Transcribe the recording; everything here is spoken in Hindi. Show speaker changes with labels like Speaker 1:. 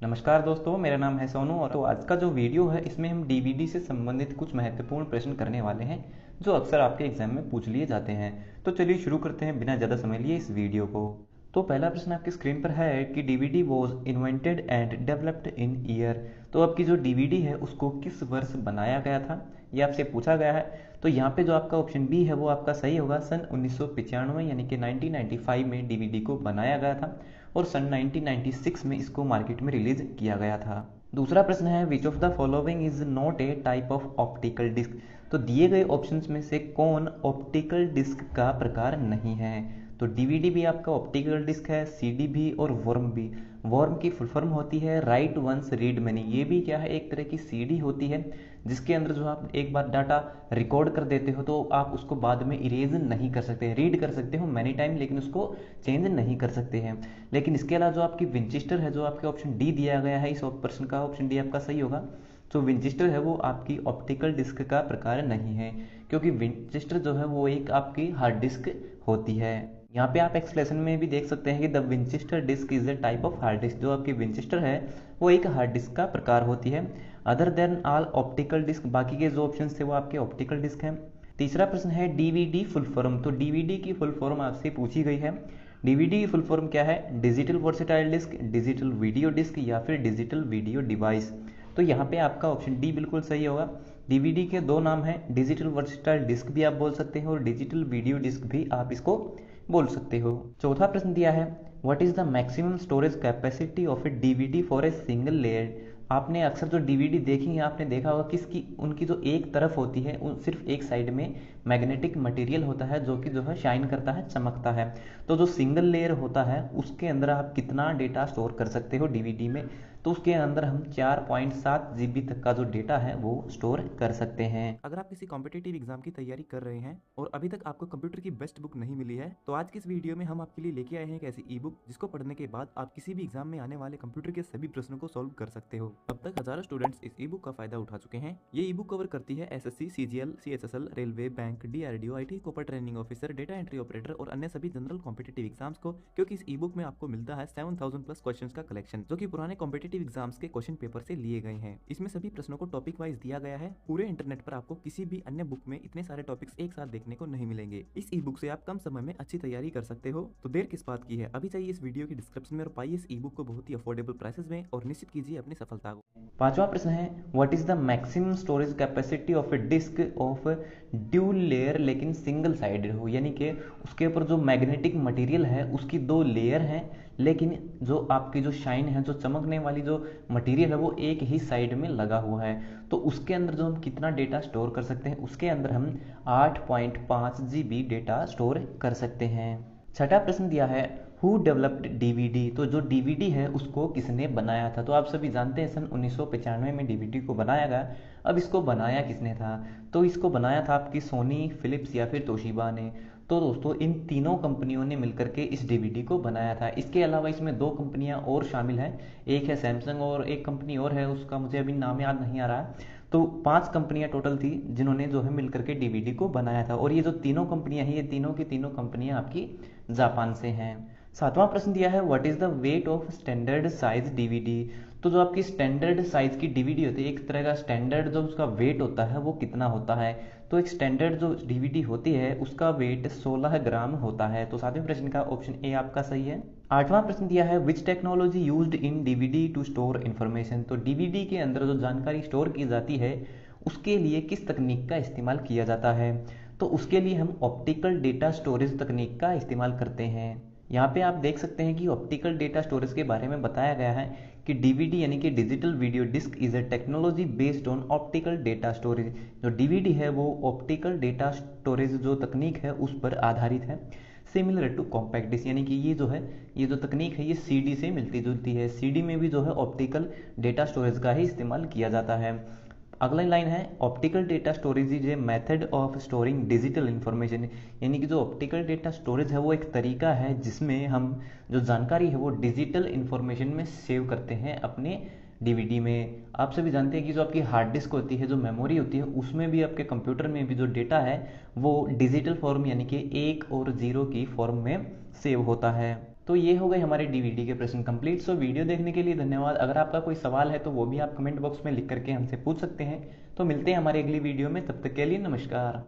Speaker 1: नमस्कार दोस्तों, मेरा नाम है सोनू और तो आज का जो वीडियो है इसमें हम डीवीडी से संबंधित कुछ महत्वपूर्ण प्रश्न करने वाले हैं जो अक्सर आपके एग्जाम में पूछ लिए जाते हैं। तो चलिए शुरू करते हैं बिना ज़्यादा समय लिए इस वीडियो को। तो पहला प्रश्न आपकी स्क्रीन पर है कि DVD was invented and developed in year. तो आपकी जो डीवीडी है उसको किस वर्ष बनाया गया था, ये आपसे पूछा गया है। तो यहाँ पे जो आपका ऑप्शन बी है वो आपका सही होगा। सन 1995 यानी कि 1995 में डीवीडी को बनाया गया था और सन 1996 में इसको मार्केट में रिलीज किया गया था। दूसरा प्रश्न है which of the following is not a type of optical disc. तो दिए गए ऑप्शंस में से कौन ऑप्टिकल डिस्क का प्रकार नहीं है। तो डीवीडी भी आपका ऑप्टिकल डिस्क है, सीडी भी और वर्म भी। वर्म की फुल फॉर्म होती है राइट वंस रीड मैनी। ये भी क्या है, एक तरह की सीडी होती है जिसके अंदर जो आप एक बार डाटा रिकॉर्ड कर देते हो तो आप उसको बाद में इरेज नहीं कर सकते। रीड कर सकते हो मैनी टाइम लेकिन उसको चेंज नहीं कर सकते हैं। लेकिन इसके अलावा जो आपकी विंचेस्टर है, जो आपके ऑप्शन डी दिया गया है, इस प्रश्न का ऑप्शन डी आपका सही होगा। जो विंचेस्टर है वो आपकी ऑप्टिकल डिस्क का प्रकार नहीं है, क्योंकि विंचेस्टर जो है वो एक आपकी हार्ड डिस्क होती है। यहाँ पे आप एक्सप्लेनेशन में भी देख सकते हैं कि the Winchester disk is a type of hard disk. जो आपकी विंचेस्टर है वो एक हार्ड डिस्क का प्रकार होती है। Other than all optical disc, बाकी के जो ऑप्शन थे वो आपके ऑप्टिकल डिस्क हैं। तीसरा प्रश्न है डीवीडी फुल फॉर्म। तो डीवीडी की फुल फॉर्म आपसे पूछी गई है। डीवीडी की फुल फॉर्म क्या है, digital versatile disc, digital video disc या फिर डिजिटल वीडियो डिवाइस। तो यहाँ पे आपका ऑप्शन डी बिल्कुल सही होगा। डीवीडी के दो नाम हैं, डिजिटल वर्सेटाइल डिस्क भी आप बोल सकते हैं और डिजिटल वीडियो डिस्क भी आप इसको बोल सकते हो। चौथा प्रश्न दिया है what is the maximum storage capacity of A DVD for a single layer. आपने अक्सर जो डीवीडी देखी है आपने देखा होगा कि इसकी उनकी जो एक तरफ होती है सिर्फ एक साइड में मैग्नेटिक मटेरियल होता है जो कि जो है शाइन करता है, चमकता है। तो जो सिंगल लेयर होता है उसके अंदर आप कितना डेटा स्टोर कर सकते हो डीवीडी में, तो उसके अंदर हम 4.7 जीबी तक का जो डेटा है वो स्टोर कर सकते हैं।
Speaker 2: अगर आप किसी कॉम्पिटिटिव एग्जाम की तैयारी कर रहे हैं और अभी तक आपको कंप्यूटर की बेस्ट बुक नहीं मिली है तो आज की इस वीडियो में हम आपके लिए लेके आए हैं एक ऐसी ई बुक जिसको पढ़ने के बाद आप किसी भी एग्जाम में आने वाले कंप्यूटर के सभी प्रश्नों को सॉल्व कर सकते हो। अब तक हजारों स्टूडेंट्स इस ई बुक का फायदा उठा चुके हैं। ये ई बुक कवर करती है SSC, CGL, CSSL, railway, bank, DRDO, IT, copper training officer, data entry operator और अन्य सभी जनरल कॉम्पिटिटिव एग्जाम्स को, क्योंकि इस ई बुक में आपको मिलता है 7000 प्लस क्वेश्चन का कलेक्शन जो कि पुराने कॉम्पिटिटिव एग्जाम्स के क्वेश्चन पेपर से लिए गए हैं। इसमें सभी प्रश्नों को टॉपिक वाइज दिया गया है। पूरे इंटरनेट पर आपको किसी भी अन्य बुक में इतने सारे टॉपिक्स एक साथ देखने को नहीं मिलेंगे। इस ई बुक से आप कम समय में अच्छी तैयारी कर सकते हो। तो देर किस बात की है, अभी चाहिए इस वीडियो की डिस्क्रिप्शन में और पाइए इस ई बुक को बहुत ही अफोर्डेबल प्राइसेस में और निश्चित कीजिए अपनी सफलता को।
Speaker 1: पांचवा प्रश्न है what is the maximum storage capacity of a disc of dual layer लेकिन सिंगल साइडेड हो। यानी कि उसके ऊपर जो मैग्नेटिक मटेरियल है उसकी दो लेयर हैं लेकिन जो आपकी जो शाइन है, जो चमकने वाली जो मटेरियल है वो एक ही साइड में लगा हुआ है। तो उसके अंदर जो हम कितना डेटा स्टोर कर सकते हैं, उसके अंदर हम 8.5 जीबी डेटा स्टोर कर सकते हैं। छठा प्रश्न दिया है हु डेवलप्ड डीवीडी। तो जो डीवीडी है उसको किसने बनाया था। तो आप सभी जानते हैं सन 1995 में डीवीडी को बनाया गया। अब इसको बनाया किसने था, तो इसको बनाया था आपकी सोनी, फिलिप्स या फिर तोशिबा ने। तो दोस्तों इन तीनों कंपनियों ने मिलकर के इस डीवीडी को बनाया था। इसके अलावा इसमें दो कंपनियां और शामिल हैं, एक है सैमसंग और एक कंपनी और है, उसका मुझे अभी नाम याद नहीं आ रहा है। तो 5 कंपनियां टोटल थी जिन्होंने जो है मिलकर के डीवीडी को बनाया था। और ये जो तीनों कंपनियां हैं ये तीनों की तीनों कंपनियां आपकी जापान से हैं। सातवां प्रश्न दिया है what is the weight of standard size DVD. तो जो आपकी स्टैंडर्ड साइज की डीवीडी होती है, एक तरह का स्टैंडर्ड जो उसका वेट होता है वो कितना होता है। तो एक स्टैंडर्ड जो डीवीडी होती है उसका वेट 16 ग्राम होता है। तो सातवें प्रश्न का ऑप्शन ए आपका सही है। आठवां प्रश्न दिया है which technology used in DVD to store information. तो डीवीडी के अंदर जो जानकारी स्टोर की जाती है उसके लिए किस तकनीक का इस्तेमाल किया जाता है। तो उसके लिए हम ऑप्टिकल डेटा स्टोरेज तकनीक का इस्तेमाल करते हैं। यहाँ पे आप देख सकते हैं कि ऑप्टिकल डेटा स्टोरेज के बारे में बताया गया है कि डीवीडी यानी कि digital video disc is a technology based on optical data storage. जो डीवीडी है वो ऑप्टिकल डेटा स्टोरेज जो तकनीक है उस पर आधारित है। सिमिलर टू कॉम्पैक्ट डिस्क, यानी कि ये जो है ये जो तकनीक है ये सीडी से मिलती जुलती है। सीडी में भी जो है ऑप्टिकल डेटा स्टोरेज का ही इस्तेमाल किया जाता है। अगला लाइन है optical data storage is a method of storing digital information. यानी कि जो ऑप्टिकल डेटा स्टोरेज है वो एक तरीका है जिसमें हम जो जानकारी है वो डिजिटल इन्फॉर्मेशन में सेव करते हैं अपने डीवीडी में। आप सभी जानते हैं कि जो आपकी हार्ड डिस्क होती है, जो मेमोरी होती है, उसमें भी आपके कंप्यूटर में भी जो डेटा है वो डिजिटल फॉर्म यानी कि 1 और 0 की फॉर्म में सेव होता है। तो ये हो गए हमारे डीवीडी के प्रश्न कंप्लीट। सो वीडियो देखने के लिए धन्यवाद। अगर आपका कोई सवाल है तो वो भी आप कमेंट बॉक्स में लिख करके हमसे पूछ सकते हैं। तो मिलते हैं हमारी अगली वीडियो में, तब तक के लिए नमस्कार।